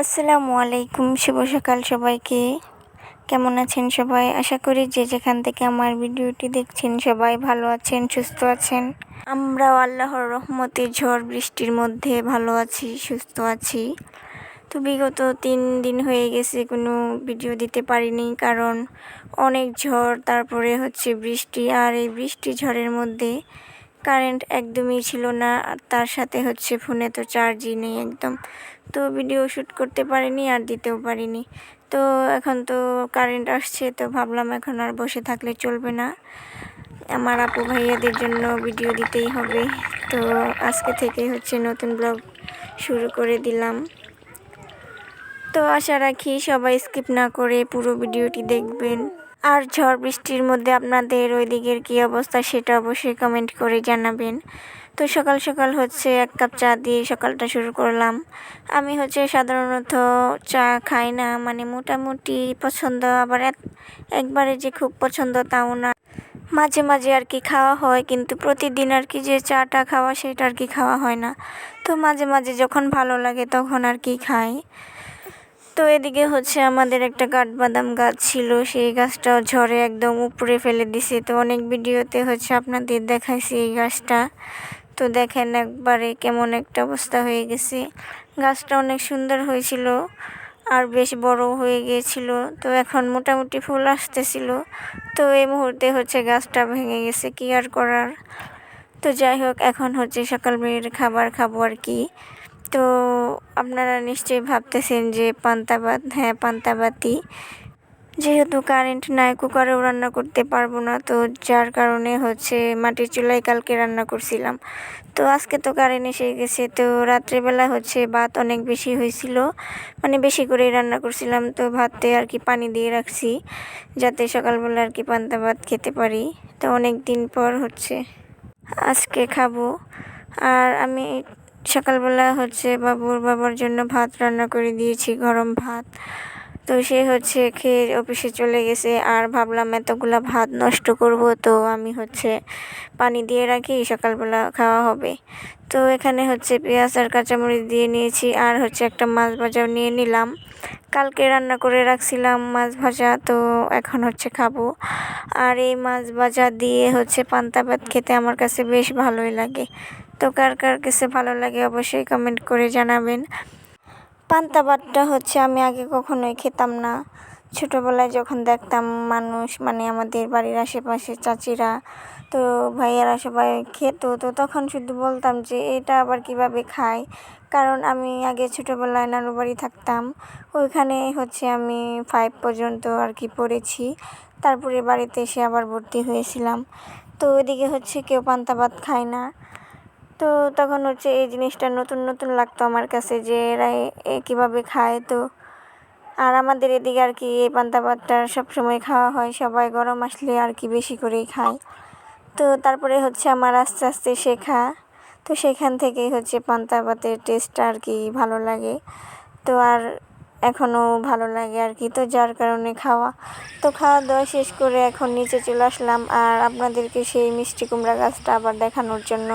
আসসালামু আলাইকুম, শুভ সকাল সবাইকে। কেমন আছেন সবাই? আশা করি যে যেখান থেকে আমার ভিডিওটি দেখছেন সবাই ভালো আছেন, সুস্থ আছেন। আমরাও আল্লাহর রহমতে ঝড় বৃষ্টির মধ্যে ভালো আছি, সুস্থ আছি। তো বিগত 3 দিন হয়ে গেছে কোনো ভিডিও দিতে পারিনি, কারণ অনেক ঝড়, তারপরে হচ্ছে বৃষ্টি। আর এই বৃষ্টি ঝড়ের মধ্যে কারেন্ট একদমই ছিল না, আর তার সাথে হচ্ছে ফোনে তো চার্জই নেই একদম। তো ভিডিও শ্যুট করতে পারিনি আর দিতেও পারিনি। তো এখন তো কারেন্ট আসছে, তো ভাবলাম এখন আর বসে থাকলে চলবে না, আমার আপু ভাইয়াদের জন্য ভিডিও দিতেই হবে। তো আজকে থেকে হচ্ছে নতুন ব্লগ শুরু করে দিলাম। তো আশা রাখি সবাই স্কিপ না করে পুরো ভিডিওটি দেখবেন। আর ঝড় বৃষ্টির মধ্যে আপনাদের ওই দিকের কী অবস্থা সেটা অবশ্যই কমেন্ট করে জানাবেন। তো সকাল সকাল হচ্ছে 1 কাপ চা দিয়ে সকালটা শুরু করলাম। আমি হচ্ছে সাধারণত চা খাই না, মানে মোটামুটি পছন্দ, আবার একবারে যে খুব পছন্দ তাও না। মাঝে মাঝে আর কি খাওয়া হয়, কিন্তু প্রতিদিন আর কি যে চাটা খাওয়া সেটা আর কি খাওয়া হয় না। তো মাঝে মাঝে যখন ভালো লাগে তখন আর কি খাই। তো এদিকে হচ্ছে আমাদের একটা কাঠবাদাম গাছ ছিল, সেই গাছটাও ঝড়ে একদম উপড়ে ফেলে দিছে। তো অনেক ভিডিওতে হচ্ছে আপনাদের দেখাইছি এই গাছটা। তো দেখেন একবারে কেমন একটা অবস্থা হয়ে গেছে। গাছটা অনেক সুন্দর হয়েছিল আর বেশ বড় হয়ে গিয়েছিল। তো এখন মোটামুটি ফুল আসতেছিল। তো এই মুহূর্তে হচ্ছে গাছটা ভেঙে গেছে, কি আর করার। তো যাই হোক, এখন হচ্ছে সকালবেলার খাবার খাবো আর কি। তো আপনারা নিশ্চয়ই ভাবতেছেন যে পান্তা ভাত। হ্যাঁ, পান্তা ভাতই। যেহেতু কারেন্ট নাই, কুকারেও রান্না করতে পারবো না, তো যার কারণে হচ্ছে মাটির চুলায় কালকে রান্না করছিলাম। তো আজকে তো কারেন্ট এসে গেছে, তো রাত্রেবেলা হচ্ছে ভাত অনেক বেশি হয়েছিল, মানে বেশি করেই রান্না করছিলাম। তো ভাতে আর কি পানি দিয়ে রাখছি, যাতে সকালবেলা আর কি পান্তা ভাত খেতে পারি। তো অনেক দিন পর হচ্ছে আজকে খাবো। আর আমি সকালবেলা হচ্ছে বাবার জন্য ভাত রান্না করে দিয়েছি, গরম ভাত। তো সে হচ্ছে খেয়ে অফিসে চলে গেছে, আর ভাবলাম এতগুলা ভাত নষ্ট করব, তো আমি হচ্ছে পানি দিয়ে রাখি, সকালবেলা খাওয়া হবে। তো এখানে হচ্ছে পেঁয়াজ আর কাঁচামরিচ দিয়ে নিয়েছি, আর হচ্ছে একটা মাছ ভাজাও নিয়ে নিলাম। কালকে রান্না করে রাখছিলাম মাছ ভাজা, তো এখন হচ্ছে খাবো। আর এই মাছ ভাজা দিয়ে হচ্ছে পান্তা ভাত খেতে আমার কাছে বেশ ভালোই লাগে। তো কার কার কাছে ভালো লাগে অবশ্যই কমেন্ট করে জানাবেন। পান্তা ভাতটা হচ্ছে আমি আগে কখনোই খেতাম না। ছোটোবেলায় যখন দেখতাম মানুষ, মানে আমাদের বাড়ির আশেপাশে চাচিরা, তো ভাইয়ারা সবাই খেত, তো তখন শুধু বলতাম যে এটা আবার কিভাবে খায়। কারণ আমি আগে ছোটোবেলায় নানুর বাড়ি থাকতাম, ওইখানে হচ্ছে আমি 5 পর্যন্ত আর কি পড়েছি। তারপরে বাড়িতে এসে আবার ভর্তি হয়েছিলাম। তো ওইদিকে হচ্ছে কেউ পান্তা ভাত খায় না। তো তখন হচ্ছে এই জিনিসটা নতুন নতুন লাগতো আমার কাছে, যে এরা কীভাবে খায়। তো আর আমাদের এদিকে আর কি এই পান্তা ভাতটা সবসময় খাওয়া হয়, সবাই গরম আসলে আর কি বেশি করেই খায়। তো তারপরে হচ্ছে আমার আস্তে আস্তে শেখা, তো সেখান থেকেই হচ্ছে পান্তা ভাতের টেস্টটা আর কি ভালো লাগে। তো আর এখনও ভালো লাগে আর কি, তো যার কারণে খাওয়া। তো খাওয়া দাওয়া শেষ করে এখন নিচে চলে আসলাম, আর আপনাদেরকে সেই মিষ্টি কুমড়া গাছটা আবার দেখানোর জন্য,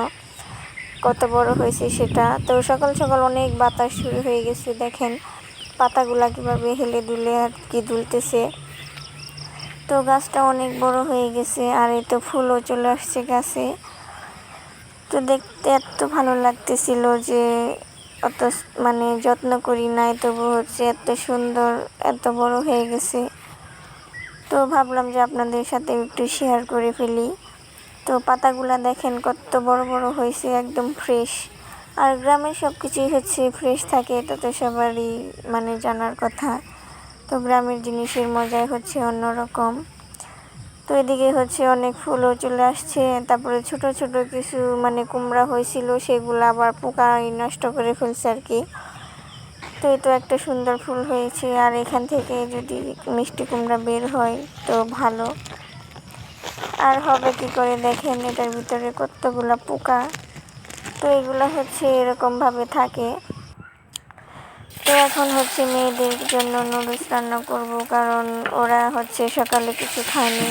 কত বড় হয়েছে সেটা। তো সকাল সকাল অনেক বাতাস শুরু হয়ে গেছে, দেখেন পাতাগুলা কীভাবে হেলে দুলে আর কি দুলতেছে। তো গাছটা অনেক বড় হয়ে গেছে, আর এই তো ফুলও চলে আসছে গাছে। তো দেখতে এত ভালো লাগতেছিল যে অত মানে যত্ন করি নাই, তবু হচ্ছে এত সুন্দর, এত বড় হয়ে গেছে। তো ভাবলাম যে আপনাদের সাথে একটু শেয়ার করে ফেলি। তো পাতাগুলা দেখেন কত বড় বড় হয়েছে, একদম ফ্রেশ। আর গ্রামের সব কিছুই হচ্ছে ফ্রেশ থাকে, এটা তো সবারই মানে জানার কথা। তো গ্রামের জিনিসের মজাই হচ্ছে অন্যরকম। তো এদিকে হচ্ছে অনেক ফুলও চলে আসছে, তারপরে ছোট ছোট কিছু মানে কুমড়া হয়েছিল, সেগুলো আবার পোকায় নষ্ট করে ফেলছে আর কি। তো এই তো একটা সুন্দর ফুল হয়েছে, আর এখান থেকে যদি মিষ্টি কুমড়া বের হয় তো ভালো। আর হবে কি করে দেখেন, এটার ভিতরে কতগুলা পোকা। তো এগুলো হচ্ছে এরকমভাবে থাকে। তো এখন হচ্ছে মেয়েদের জন্য নুডলস রান্না করব, কারণ ওরা হচ্ছে সকালে কিছু খায়নি,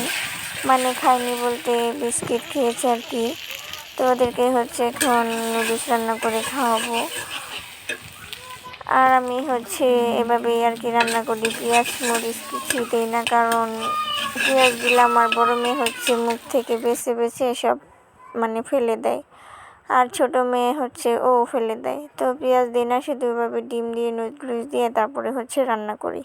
মানে খায়নি বলতে বিস্কিট খেয়েছে আর কি। তো ওদেরকে হচ্ছে এখন নুডলস রান্না করে খাওয়াবো। আর আমি হচ্ছে এভাবেই আর কি রান্না করি, পেঁয়াজ মরিচ কিছুই দিই না, কারণ পেঁয়াজ দিলে আমার বড় মেয়ে হচ্ছে মুখ থেকে বেছে বেছে সব মানে ফেলে দেয়, আর ছোট মেয়ে হচ্ছে ও ফেলে দেয়। তো পেঁয়াজ দিই না, শুধু এভাবে ডিম দিয়ে নুডলস দিয়ে তারপরে হচ্ছে রান্না করি।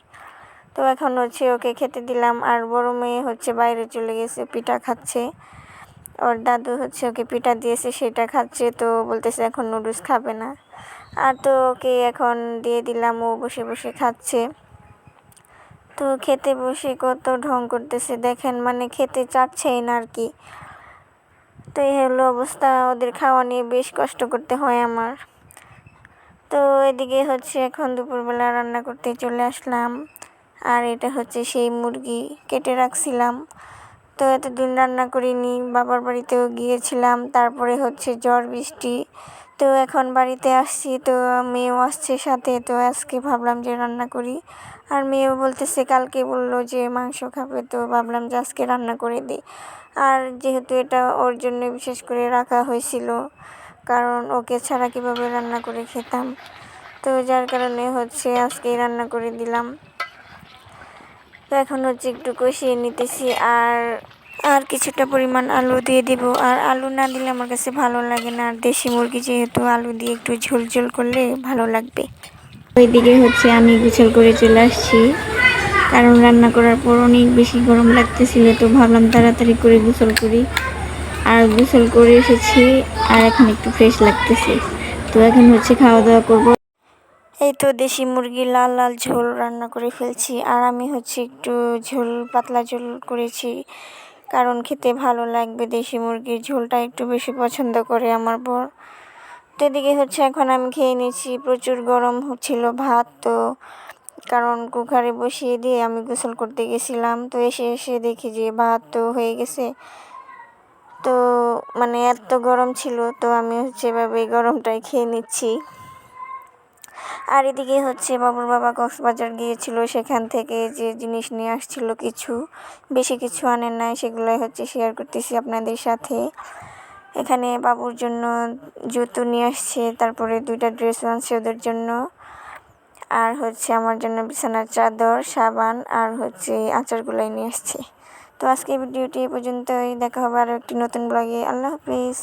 তো এখন হচ্ছে ওকে খেতে দিলাম, আর বড় মেয়ে হচ্ছে বাইরে চলে গেছে, পিঠা খাচ্ছে। ওর দাদু হচ্ছে ওকে পিঠা দিয়েছে, সেটা খাচ্ছে। তো বলতেছে এখন নুডলস খাবে না। আর তো ওকে এখন দিয়ে দিলাম, ও বসে বসে খাচ্ছে। তো খেতে বসে কত ঢং করতেছে দেখেন, মানে খেতে চাচ্ছেই না আর কি। তো এই হলো অবস্থা, ওদের খাওয়া নিয়ে বেশ কষ্ট করতে হয় আমার। তো এদিকে হচ্ছে এখন দুপুরবেলা রান্না করতে চলে আসলাম। আর এটা হচ্ছে সেই মুরগি কেটে রাখছিলাম। তো এতদিন রান্না করিনি, বাবার বাড়িতেও গিয়েছিলাম, তারপরে হচ্ছে ঝড় বৃষ্টি। তো এখন বাড়িতে আসছি, তো মেয়েও আসছে সাথে। তো আজকে ভাবলাম যে রান্না করি, আর মেয়েও বলতেছে কালকে বললো যে মাংস খাবে, তো ভাবলাম যে আজকে রান্না করে দিই। আর যেহেতু এটা ওর জন্য বিশেষ করে রাখা হয়েছিল, কারণ ওকে ছাড়া কীভাবে রান্না করে খেতাম, তো যার কারণে হচ্ছে আজকেই রান্না করে দিলাম। তো এখন হচ্ছে একটু কষিয়ে নিতেছি, আর কিছুটা পরিমাণ আলু দিয়ে দিব। আর আলু না দিলে আমার কাছে ভালো লাগে না, আর দেশি মুরগি যেহেতু আলু দিয়ে একটু ঝোল ঝোল করলে ভালো লাগবে। ওইদিকে হচ্ছে আমি গোসল করে চলে আসছি, কারণ রান্না করার পর অনেক বেশি গরম লাগতেছিল। তো ভাবলাম তাড়াতাড়ি করে গোসল করি, আর গোসল করে এসেছি, আর এখন একটু ফ্রেশ লাগতেছে। তো এখন হচ্ছে খাওয়া দাওয়া করব। এই তো দেশি মুরগি লাল লাল ঝোল রান্না করে ফেলছি, আর আমি হচ্ছে একটু ঝোল পাতলা ঝোল করেছি, কারণ খেতে ভালো লাগবে। দেশি মুরগির ঝোলটা একটু বেশি পছন্দ করে আমার বর। তো এদিকে হচ্ছে এখন আমি খেয়ে নিয়েছি, প্রচুর গরম হচ্ছিল ভাত। তো কারণ কুকারে বসিয়ে দিয়ে আমি গোসল করতে গেছিলাম, তো এসে এসে দেখি যে ভাত তো হয়ে গেছে। তো মানে এত গরম ছিল, তো আমি হচ্ছে এভাবে গরমটাই খেয়ে নিচ্ছি। আর এদিকে হচ্ছে বাবুর বাবা কক্সবাজার গিয়েছিল, সেখান থেকে যে জিনিস নিয়ে আসছিল কিছু, বেশি কিছু আনে নাই, সেগুলোই হচ্ছে শেয়ার করতেছি আপনাদের সাথে। এখানে বাবুর জন্য জুতো নিয়ে আসছে, তারপরে 2টা ড্রেস আনছে ওদের জন্য, আর হচ্ছে আমার জন্য বিছানার চাদর, সাবান, আর হচ্ছে আচারগুলাই নিয়ে আসছে। তো আজকে ভিডিওটি এ পর্যন্তই, দেখা হবে আরও একটি নতুন ব্লগে। আল্লাহ হাফিজ।